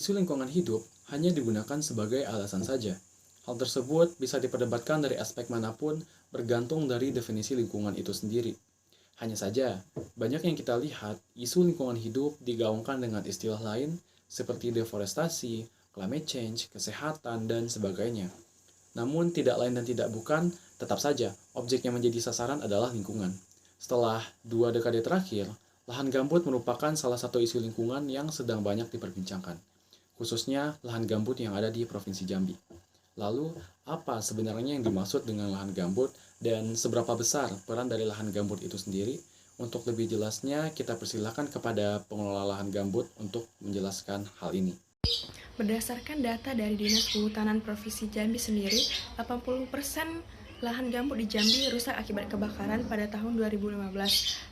isu lingkungan hidup hanya digunakan sebagai alasan saja. Hal tersebut bisa diperdebatkan dari aspek manapun bergantung dari definisi lingkungan itu sendiri. Hanya saja, banyak yang kita lihat isu lingkungan hidup digaungkan dengan istilah lain seperti deforestasi, climate change, kesehatan, dan sebagainya. Namun tidak lain dan tidak bukan, tetap saja objek yang menjadi sasaran adalah lingkungan. Setelah 2 dekade terakhir, lahan gambut merupakan salah satu isu lingkungan yang sedang banyak diperbincangkan, khususnya lahan gambut yang ada di Provinsi Jambi. Lalu, apa sebenarnya yang dimaksud dengan lahan gambut dan seberapa besar peran dari lahan gambut itu sendiri? Untuk lebih jelasnya, kita persilakan kepada pengelola lahan gambut untuk menjelaskan hal ini. Berdasarkan data dari Dinas Kehutanan Provinsi Jambi sendiri, 80% lahan gambut di Jambi rusak akibat kebakaran pada tahun 2015.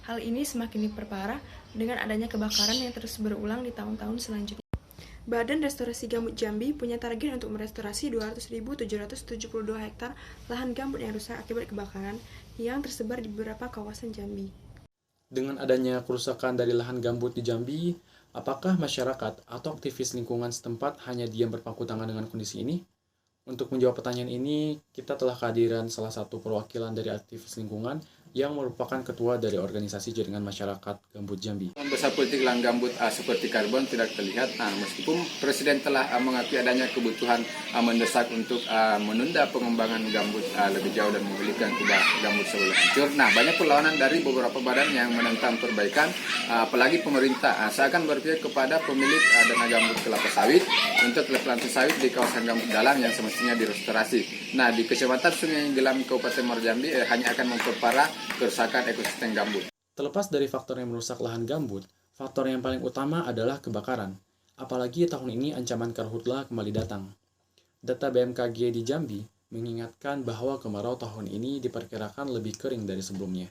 Hal ini semakin diperparah dengan adanya kebakaran yang terus berulang di tahun-tahun selanjutnya. Badan Restorasi Gambut Jambi punya target untuk merestorasi 200.772 hektar lahan gambut yang rusak akibat kebakaran yang tersebar di beberapa kawasan Jambi. Dengan adanya kerusakan dari lahan gambut di Jambi, apakah masyarakat atau aktivis lingkungan setempat hanya diam berpangku tangan dengan kondisi ini? Untuk menjawab pertanyaan ini, kita telah kehadiran salah satu perwakilan dari aktivis lingkungan yang merupakan ketua dari organisasi jaringan masyarakat gambut Jambi. Besar politik lahan gambut seperti karbon tidak terlihat. Meskipun Presiden telah mengakui adanya kebutuhan mendesak untuk menunda pengembangan gambut lebih jauh dan memulihkan kubah gambut sebelum hancur. Banyak perlawanan dari beberapa badan yang menentang perbaikan, apalagi pemerintah. Saya akan berpihak kepada pemilik dana gambut kelapa sawit untuk plantasi sawit di kawasan gambut dalam yang semestinya direstorasi. Di Kecamatan Sungai Gelam Kabupaten Muara Jambi hanya akan memperparah kerusakan ekosistem gambut. Terlepas dari faktor yang merusak lahan gambut, faktor yang paling utama adalah kebakaran. Apalagi tahun ini ancaman karhutla kembali datang. Data BMKG di Jambi mengingatkan bahwa kemarau tahun ini diperkirakan lebih kering dari sebelumnya.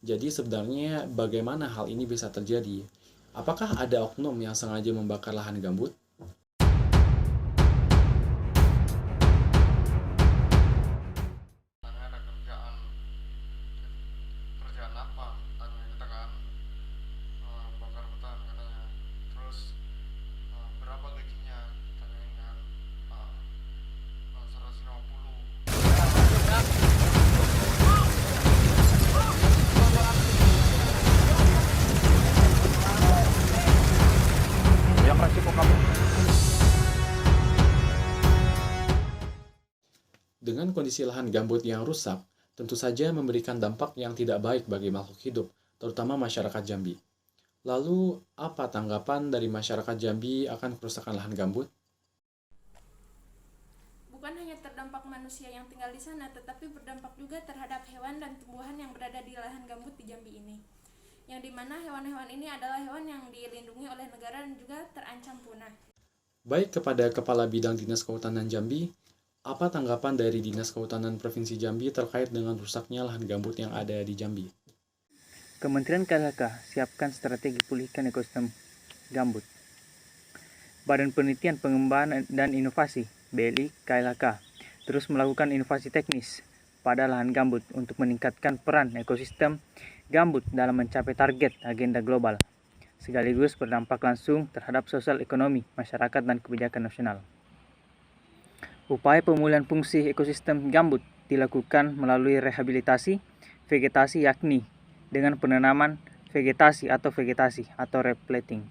Jadi sebenarnya bagaimana hal ini bisa terjadi? Apakah ada oknum yang sengaja membakar lahan gambut? Dengan kondisi lahan gambut yang rusak, tentu saja memberikan dampak yang tidak baik bagi makhluk hidup, terutama masyarakat Jambi. Lalu, apa tanggapan dari masyarakat Jambi akan kerusakan lahan gambut? Bukan hanya terdampak manusia yang tinggal di sana, tetapi berdampak juga terhadap hewan dan tumbuhan yang berada di lahan gambut di Jambi ini. Yang dimana hewan-hewan ini adalah hewan yang dilindungi oleh negara dan juga terancam punah. Baik kepada Kepala Bidang Dinas Kehutanan Jambi, apa tanggapan dari Dinas Kehutanan Provinsi Jambi terkait dengan rusaknya lahan gambut yang ada di Jambi? Kementerian KLHK siapkan strategi pulihkan ekosistem gambut. Badan Penelitian Pengembangan dan Inovasi (BLI) KLHK terus melakukan inovasi teknis pada lahan gambut untuk meningkatkan peran ekosistem gambut dalam mencapai target agenda global, sekaligus berdampak langsung terhadap sosial ekonomi, masyarakat, dan kebijakan nasional. Upaya pemulihan fungsi ekosistem gambut dilakukan melalui rehabilitasi vegetasi yakni dengan penanaman vegetasi atau replanting.